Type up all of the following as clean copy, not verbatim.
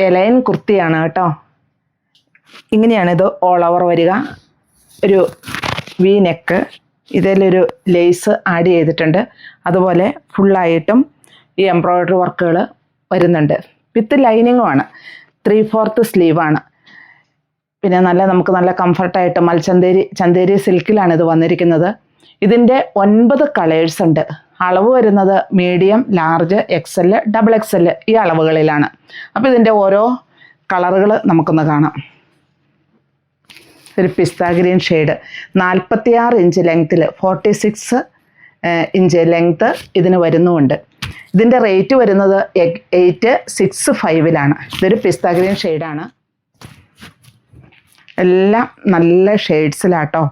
A-line കുർത്തിയാണ് കേട്ടോ. ഇങ്ങനെയാണ് ഇത് ഓൾ ഓവർ വരിക. ഒരു വി നെക്ക്, ഇതിലൊരു ലേസ് ആഡ് ചെയ്തിട്ടുണ്ട്. അതുപോലെ ഫുള്ളായിട്ടും ഈ എംബ്രോയ്ഡറി വർക്കുകൾ വരുന്നുണ്ട്. വിത്ത് ലൈനിങ്ങുമാണ്. 3/4 സ്ലീവാണ്. പിന്നെ നമുക്ക് നല്ല കംഫർട്ടായിട്ട് ചന്തേരി സിൽക്കിലാണ് ഇത് വന്നിരിക്കുന്നത്. ഇതിൻ്റെ 9 കളേഴ്സ് ഉണ്ട്. അളവ് വരുന്നത് മീഡിയം, ലാർജ്, XL, XXL ഈ അളവുകളിലാണ്. അപ്പോൾ ഇതിൻ്റെ ഓരോ കളറുകൾ നമുക്കൊന്ന് കാണാം. ഒരു പിസ്ത ഗ്രീൻ ഷെയ്ഡ്, 46 ഇഞ്ച് ലെങ്ത്തിൽ, 46 ഇഞ്ച് ലെങ്ത്ത് ഇതിന് വരുന്നുമുണ്ട്. ഇതിൻ്റെ റേറ്റ് വരുന്നത് 865 ഇതൊരു പിസ്ത ഗ്രീൻ ഷെയ്ഡാണ്. എല്ലാം നല്ല ഷെയ്ഡ്സിലാട്ടോ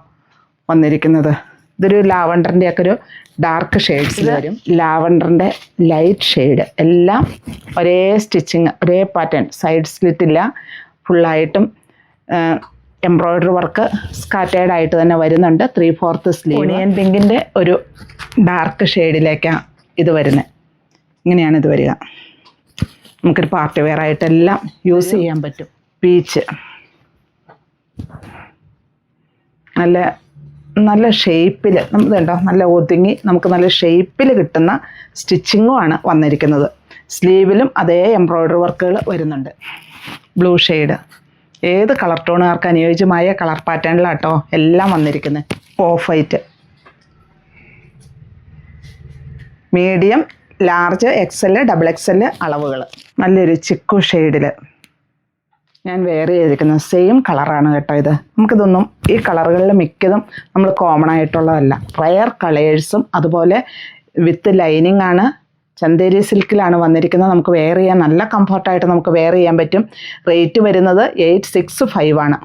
വന്നിരിക്കുന്നത്. ഇതൊരു ലാവണ്ടറിൻ്റെ ഒക്കെ ഒരു ഡാർക്ക് ഷെയ്ഡ്സിൽ വരും. ലാവണ്ടറിൻ്റെ ലൈറ്റ് ഷെയ്ഡ്. എല്ലാം ഒരേ സ്റ്റിച്ചിങ്, ഒരേ പാറ്റേൺ, സൈഡ് സ്ലിറ്റ് ഇല്ല. ഫുള്ളായിട്ടും എംബ്രോയ്ഡറി വർക്ക് സ്കാറ്റേർഡ് ആയിട്ട് തന്നെ വരുന്നുണ്ട്. 3/4 സ്ലീവ്. ഓണിയൻ പിങ്കിൻ്റെ ഒരു ഡാർക്ക് ഷെയ്ഡിലേക്കാണ് ഇത് വരുന്നത്. ഇങ്ങനെയാണ് ഇത് വരിക. നമുക്കൊരു പാർട്ടി വെയർ ആയിട്ടെല്ലാം യൂസ് ചെയ്യാൻ പറ്റും. പീച്ച് നല്ല ഷേപ്പിൽ ഇതുണ്ടോ, നല്ല ഒതുങ്ങി നമുക്ക് നല്ല ഷേപ്പിൽ കിട്ടുന്ന സ്റ്റിച്ചിങ്ങുമാണ് വന്നിരിക്കുന്നത്. സ്ലീവിലും അതേ എംബ്രോയ്ഡറി വർക്കുകൾ വരുന്നുണ്ട്. ബ്ലൂ ഷെയ്ഡ്, ഏത് കളർ ടോണുകാർക്ക് അനുയോജ്യമായ കളർ പാറ്റേണിലാട്ടോ എല്ലാം വന്നിരിക്കുന്നത്. Of white, medium, large, XL, XXL അളവുകൾ. നല്ലൊരു ചിക്കു ഷെയ്ഡിൽ ഞാൻ വെയർ ചെയ്തിരിക്കുന്നത് സെയിം കളറാണ് കേട്ടോ. ഇത് നമുക്കിതൊന്നും ഈ കളറുകളിൽ മിക്കതും നമ്മൾ കോമൺ ആയിട്ടുള്ളതല്ല. റയർ കളേഴ്സും അതുപോലെ വിത്ത് ലൈനിങ് ആണ്. ചന്തേരി സിൽക്കിലാണ് വന്നിരിക്കുന്നത്. നമുക്ക് വെയർ ചെയ്യാൻ നല്ല കംഫർട്ടായിട്ട് നമുക്ക് വെയർ ചെയ്യാൻ പറ്റും. റേറ്റ് വരുന്നത് 865